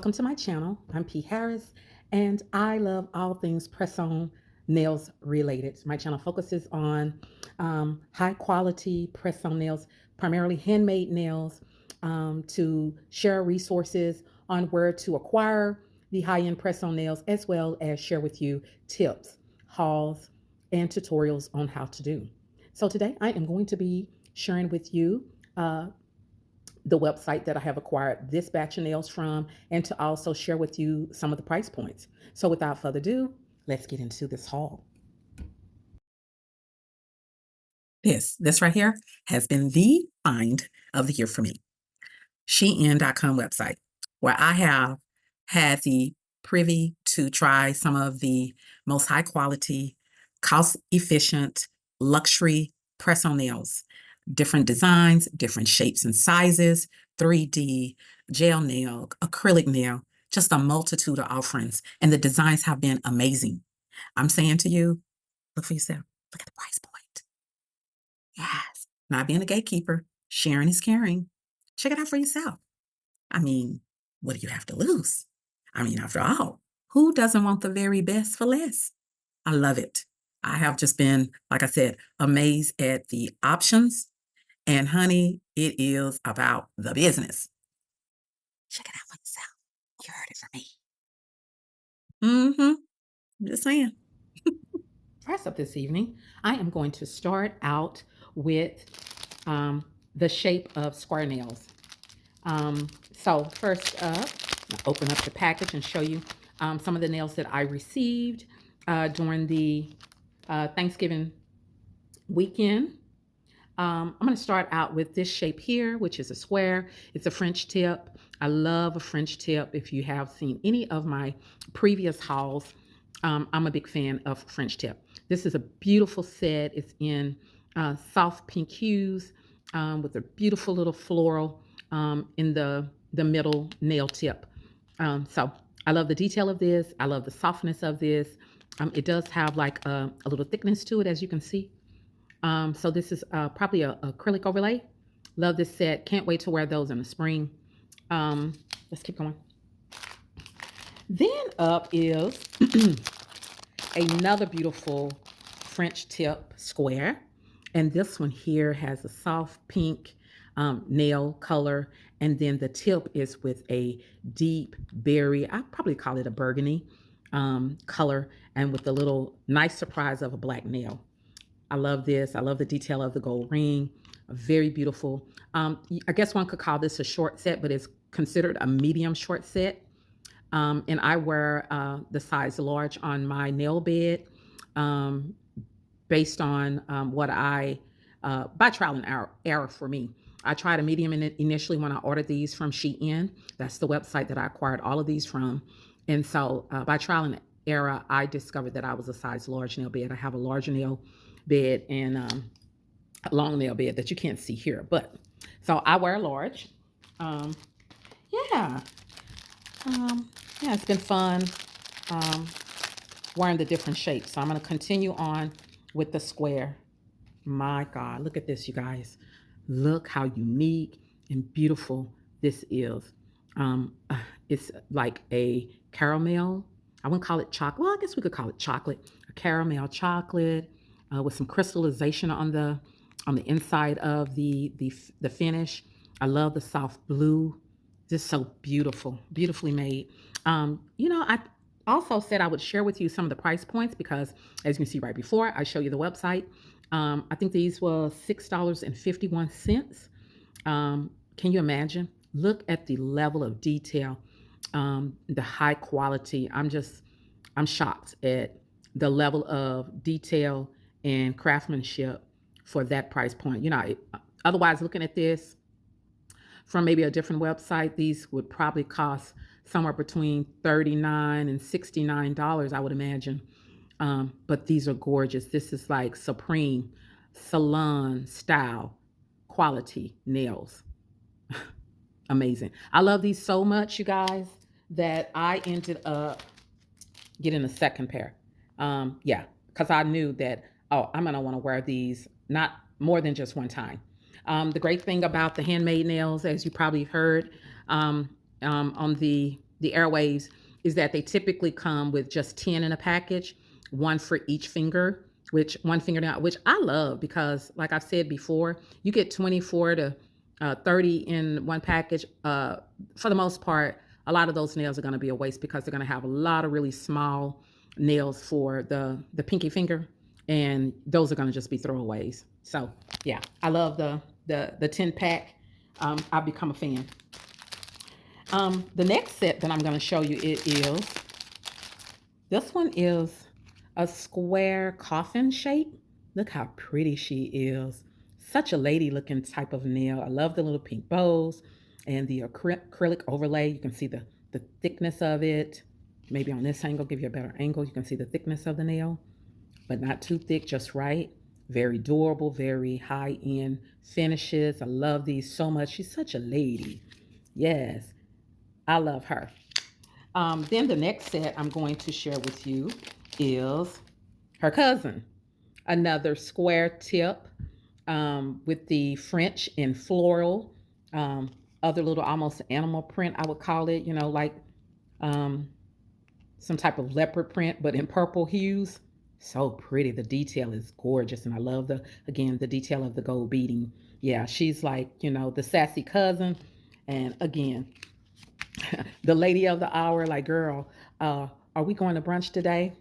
Welcome to my channel. I'm P. Harris, and I love all things press-on nails related. My channel focuses on high quality press-on nails, primarily handmade nails, to share resources on where to acquire the high-end press-on nails, as well as share with you tips, hauls, and tutorials on how to do. So today I am going to be sharing with you the website that I have acquired this batch of nails from, and to also share with you some of the price points. So without further ado, let's get into this haul. This right here has been the find of the year for me. Shein.com website, where I have had the privy to try some of the most high quality, cost efficient, luxury press on nails, different designs, different shapes and sizes, 3D, gel nail, acrylic nail, just a multitude of offerings. And the designs have been amazing. I'm saying to you, look for yourself. Look at the price point. Yes. Not being a gatekeeper, sharing is caring. Check it out for yourself. I mean, what do you have to lose? I mean, after all, who doesn't want the very best for less? I love it. I have just been, like I said, amazed at the options. And honey, it is about the business. Check it out for yourself. You heard it from me. I'm just saying. Press up this evening, I am going to start out with the shape of square nails. So first up, I'll open up the package and show you some of the nails that I received during the Thanksgiving weekend. I'm going to start out with this shape here, which is a square. It's a French tip. I love a French tip. If you have seen any of my previous hauls, I'm a big fan of French tip. This is a beautiful set. It's in soft pink hues with a beautiful little floral in the middle nail tip. So I love the detail of this. I love the softness of this. It does have like a little thickness to it, as you can see. So this is probably a acrylic overlay. Love this set. Can't wait to wear those in the spring. Let's keep going. Then up is another beautiful French tip square. And this one here has a soft pink nail color. And then the tip is with a deep berry, I'd probably call it a burgundy color, and with a little nice surprise of a black nail. I love this. I love the detail of the gold ring. Very beautiful. I guess one could call this a short set, but it's considered a medium short set. And I wear the size large on my nail bed um, based on what by trial and error for me. I tried a medium in it initially when I ordered these from Shein. That's the website that I acquired all of these from. And so by trial and error, I discovered that I was a size large nail bed. I have a larger nail bed and a long nail bed that you can't see here. But so I wear large. Um, yeah. Yeah, it's been fun um, wearing the different shapes. So I'm going to continue on with the square. My God, look at this, you guys. Look how unique and beautiful this is. It's like a caramel. I wouldn't call it chocolate. Well, I guess we could call it chocolate. A caramel chocolate with some crystallization on the inside of the finish. I love the soft blue. Just so beautiful, beautifully made. I also said I would share with you some of the price points because, as you can see right before, I show you the website. I think these were $6.51. Can you imagine? Look at the level of detail, the high quality. I'm shocked at the level of detail and craftsmanship for that price point. Otherwise, looking at this from maybe a different website, these would probably cost somewhere between $39 and $69, I would imagine. But these are gorgeous. This is like supreme salon style quality nails. Amazing. I love these so much, you guys, that I ended up getting a second pair. Yeah, because I knew that, oh, I'm going to want to wear these not more than just one time. The great thing about the handmade nails, as you probably heard on the the airwaves is that they typically come with just 10 in a package, one for each finger, which one fingernail, which I love because, like I've said before, you get 24 to 30 in one package. For the most part, a lot of those nails are going to be a waste because they're going to have a lot of really small nails for the pinky finger, and those are going to just be throwaways. So yeah, I love the 10 pack. I've become a fan. The next set that I'm going to show you, it is, this one is a square coffin shape. Look how pretty she is. Such a lady looking type of nail. I love the little pink bows and the acrylic overlay. You can see the thickness of it. Maybe on this angle, give you a better angle. You can see the thickness of the nail, but not too thick, just right. Very durable, very high-end finishes. I love these so much. She's such a lady. Yes, I love her. Then the next set I'm going to share with you is her cousin, another square tip with the French and floral, other little almost animal print, I would call it, like um, some type of leopard print, but in purple hues. So pretty. The detail is gorgeous. And I love again, the detail of the gold beading. Yeah, she's like, the sassy cousin. And again, the lady of the hour, like, girl, are we going to brunch today?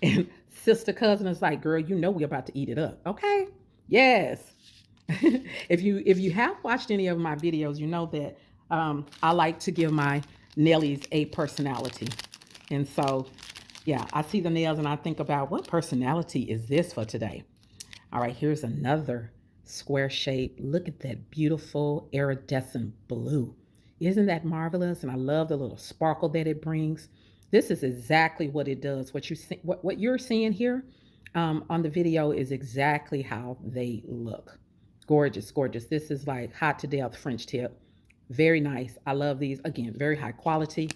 And sister cousin is like, girl, we're about to eat it up. Okay. Yes. If you have watched any of my videos, you know that I like to give my Nellies a personality. And so, yeah, I see the nails and I think about what personality is this for today? All right, here's another square shape. Look at that beautiful iridescent blue. Isn't that marvelous? And I love the little sparkle that it brings. This is exactly what it does. What you're seeing here on the video is exactly how they look. Gorgeous, gorgeous. This is like hot to death French tip. Very nice. I love these. Again, very high quality.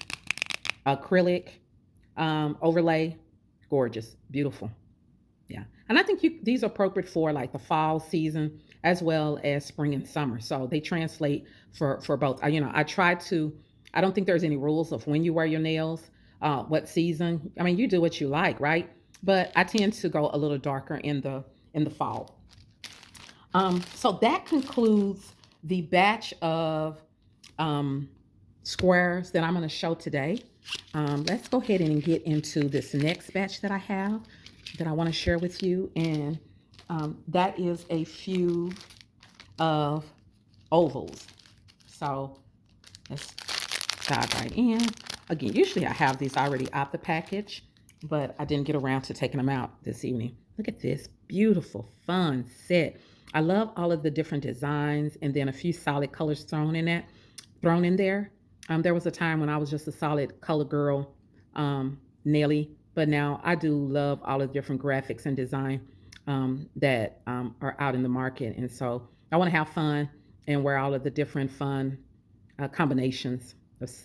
Acrylic overlay. Gorgeous. Beautiful. Yeah. And I think these are appropriate for like the fall season as well as spring and summer. So they translate for both. I don't think there's any rules of when you wear your nails, what season. I mean, you do what you like, right? But I tend to go a little darker in the fall. So that concludes the batch of um, squares that I'm going to show today. Let's go ahead and get into this next batch that I have that I want to share with you. And that is a few of ovals. So let's dive right in. Again, usually I have these already out the package, but I didn't get around to taking them out this evening. Look at this beautiful, fun set. I love all of the different designs and then a few solid colors thrown in there. There was a time when I was just a solid color girl, Nelly, but now I do love all of the different graphics and design that are out in the market. And so I want to have fun and wear all of the different fun combinations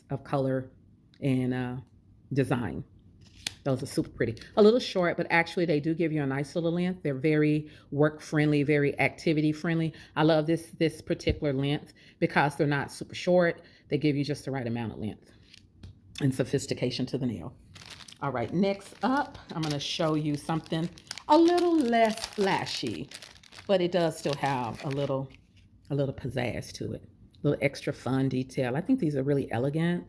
of color and design. Those are super pretty. A little short, but actually they do give you a nice little length. They're very work friendly, very activity friendly. I love this particular length because they're not super short. They give you just the right amount of length and sophistication to the nail. All right, next up, I'm going to show you something a little less flashy, but it does still have a little pizzazz to it, a little extra fun detail. I think these are really elegant.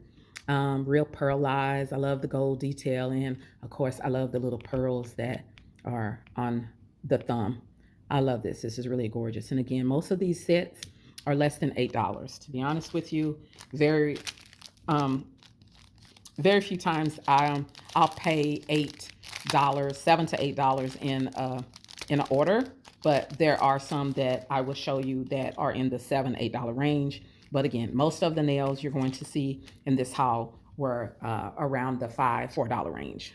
Real pearlized. I love the gold detail, and of course I love the little pearls that are on the thumb. I love this. This is really gorgeous. And again, most of these sets are less than $8. To be honest with you, um, very few times I'll pay $8, $7 to $8 in an order, but there are some that I will show you that are in the $7, $8 range. But again, most of the nails you're going to see in this haul were around the $4 range.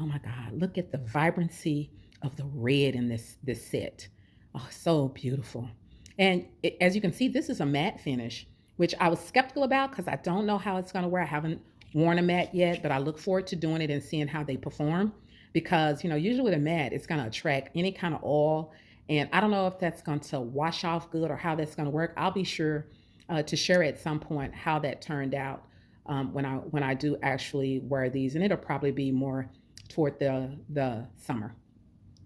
Oh my God, look at the vibrancy of the red in this set. Oh, so beautiful. And as you can see, this is a matte finish, which I was skeptical about because I don't know how it's going to wear. I haven't worn a matte yet, but I look forward to doing it and seeing how they perform because, usually with a matte, it's going to attract any kind of oil. And I don't know if that's going to wash off good or how that's going to work. I'll be sure to share at some point how that turned out when I do actually wear these, and it'll probably be more toward the summer.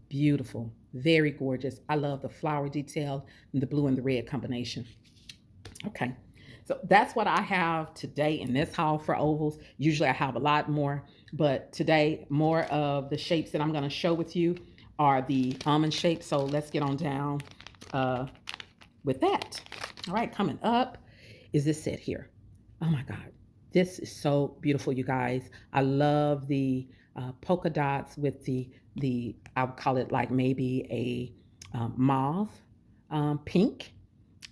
Beautiful, very gorgeous. I love the flower detail and the blue and the red combination. Okay. So that's what I have today in this haul for ovals. Usually I have a lot more, but today more of the shapes that I'm going to show with you are the almond shapes. So let's get on down uh, with that. All right, coming up is this set here. Oh my God, this is so beautiful, you guys. I love the polka dots with the I would call it like maybe a mauve pink.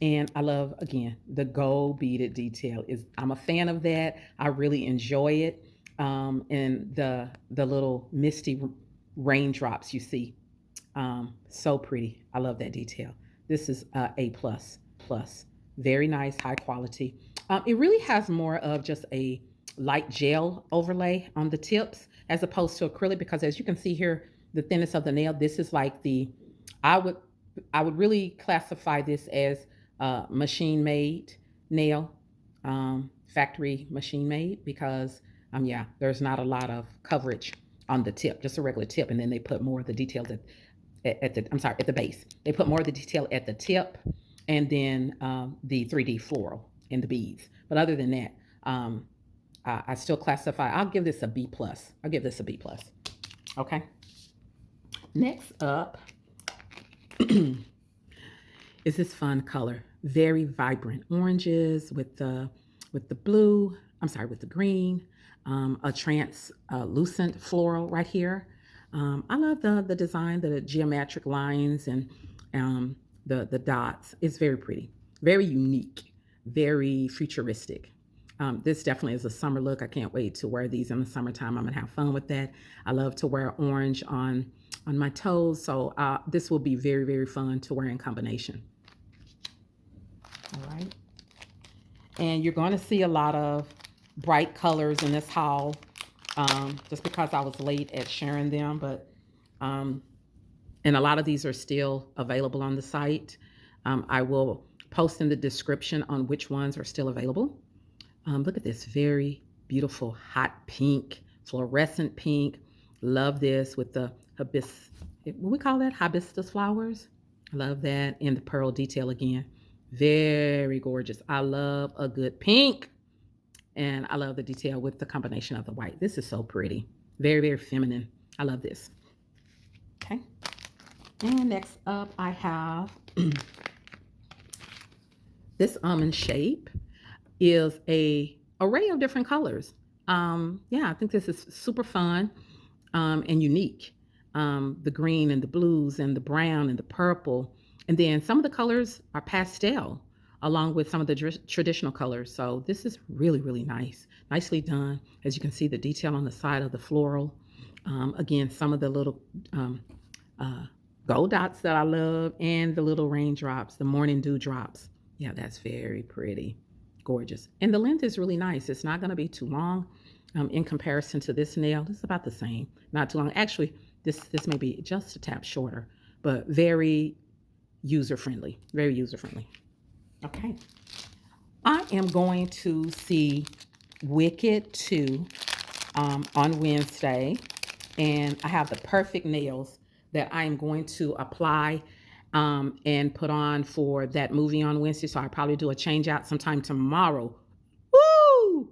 And I love, again, the gold beaded detail. Is I'm a fan of that. I really enjoy it. And the little misty raindrops you see, so pretty. I love that detail. This is A plus plus. Very nice, high quality. It really has more of just a light gel overlay on the tips as opposed to acrylic, because as you can see here, the thinness of the nail, this is like the, I would I would really classify this as machine made nail, factory machine made, because yeah, there's not a lot of coverage on the tip, just a regular tip, and then they put more of the details at the, I'm sorry, at the base. They put more of the detail at the tip, and then the 3D floral and the beads. But other than that, I still classify. I'll give this a B plus. I'll give this a B plus. Okay. Next up is this fun color, very vibrant oranges with the blue. I'm sorry, with the green, a translucent floral right here. I love the design, the geometric lines, and the dots. It's very pretty, very unique, very futuristic. This definitely is a summer look. I can't wait to wear these in the summertime. I'm gonna have fun with that. I love to wear orange on my toes, so this will be very, very fun to wear in combination. All right. And you're going to see a lot of bright colors in this haul, just because I was late at sharing them, but and a lot of these are still available on the site. I will post in the description on which ones are still available. Look at this very beautiful hot pink, fluorescent pink. Love this with the hibiscus, what we call that, hibiscus flowers. I love that, and the pearl detail again. Very gorgeous. I love a good pink, and I love the detail with the combination of the white. This is so pretty. Very, very feminine. I love this. Okay. And next up, I have this almond shape. Is a array of different colors. Yeah, I think this is super fun and unique. The green and the blues and the brown and the purple. And then some of the colors are pastel along with some of the traditional colors. So this is really, really nice. Nicely done. As you can see, the detail on the side of the floral. Again, some of the little gold dots that I love, and the little raindrops, the morning dew drops. Yeah, that's very pretty. Gorgeous. And the length is really nice. It's not going to be too long in comparison to this nail. This is about the same. Not too long. Actually, this may be just a tap shorter, but very user-friendly. Very user-friendly. Okay. I am going to see Wicked 2 on Wednesday, and I have the perfect nails that I am going to apply and put on for that movie on Wednesday. So I'll probably do a change out sometime tomorrow. Woo!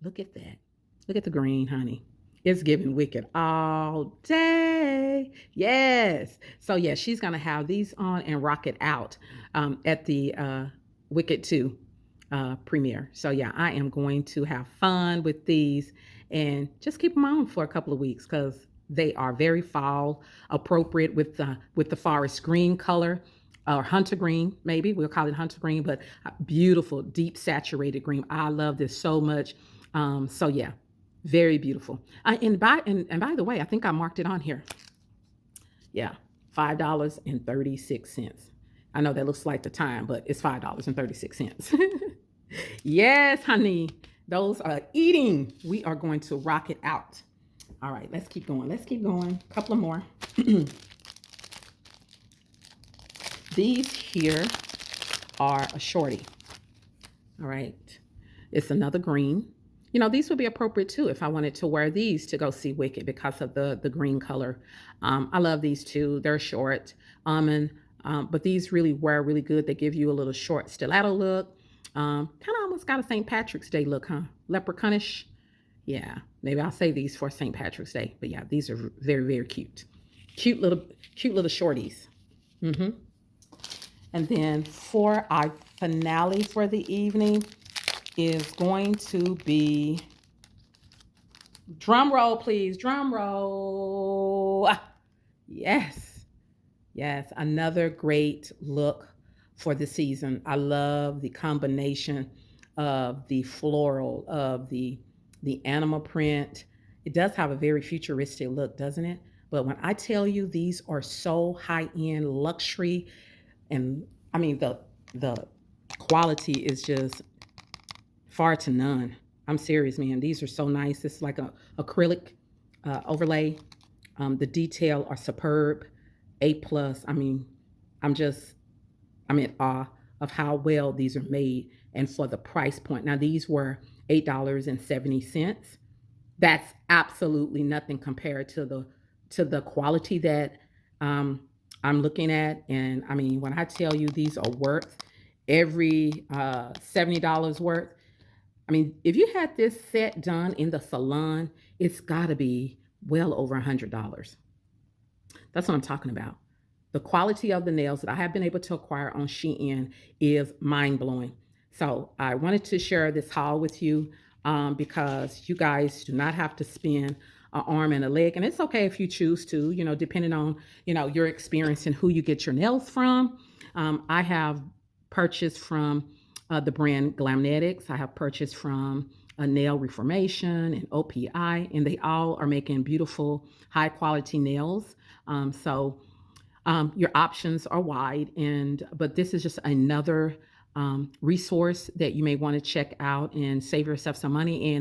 Look at that. Look at the green, honey. It's giving Wicked all day. Yes. So yeah, she's going to have these on and rock it out at the Wicked 2 premiere. So yeah, I am going to have fun with these and just keep them on for a couple of weeks, because they are very fall appropriate with the forest green color, or hunter green, maybe we'll call it hunter green, but beautiful, deep saturated green. I love this so much. So yeah, very beautiful. And by the way, I think I marked it on here. Yeah, $5.36. I know that looks like the time, but it's $5.36. Yes, honey, those are eating. We are going to rock it out. All right, let's keep going. Let's keep going. A couple of more. These here are a shorty. All right. It's another green. These would be appropriate too if I wanted to wear these to go see Wicked because of the green color. I love these too. They're short, and but these really wear really good. They give you a little short stiletto look. Kind of almost got a St. Patrick's Day look, huh? Leprechaunish. Yeah, maybe I'll save these for St. Patrick's Day. But yeah, these are very, very cute. Cute little shorties. hmm And then for our finale for the evening is going to be, drum roll, please, drum roll. Yes, yes, another great look for the season. I love the combination of the floral, of the animal print. It does have a very futuristic look, doesn't it? But when I tell you these are so high end luxury, and I mean the quality is just far to none. I'm serious, man. These are so nice. It's like a acrylic overlay. The detail are superb. A plus. I mean, I'm just I'm in awe of how well these are made and for the price point. Now these were $8.70. That's absolutely nothing compared to the quality that um, I'm looking at. And I mean, when I tell you these are worth every $70 worth, I mean, if you had this set done in the salon, it's got to be well over $100. That's what I'm talking about. The quality of the nails that I have been able to acquire on Shein is mind blowing. So I wanted to share this haul with you because you guys do not have to spend an arm and a leg, and it's okay if you choose to. Depending on your experience and who you get your nails from. I have purchased from the brand Glamnetics. I have purchased from a Nail Reformation and OPI, and they all are making beautiful, high quality nails. So your options are wide, and but this is just another resource that you may want to check out and save yourself some money,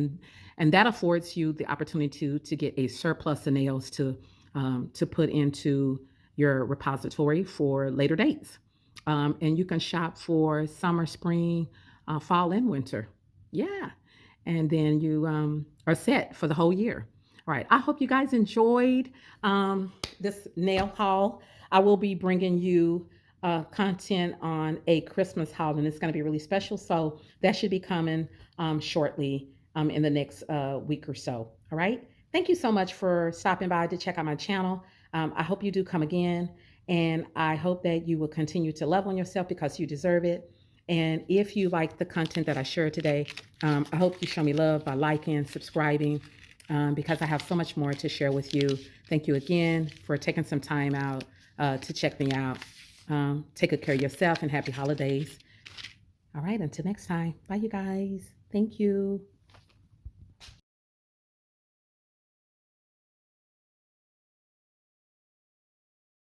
and that affords you the opportunity to get a surplus of nails to put into your repository for later dates. And you can shop for summer, spring, fall, and winter. Yeah. And then you are set for the whole year. All right. I hope you guys enjoyed this nail haul. I will be bringing you content on a Christmas haul, and it's going to be really special. So that should be coming shortly in the next week or so. All right. Thank you so much for stopping by to check out my channel. I hope you do come again, and I hope that you will continue to love on yourself because you deserve it. And if you like the content that I shared today, I hope you show me love by liking, subscribing, because I have so much more to share with you. Thank you again for taking some time out to check me out. Take good care of yourself and happy holidays. All right, until next time. Bye, you guys. Thank you.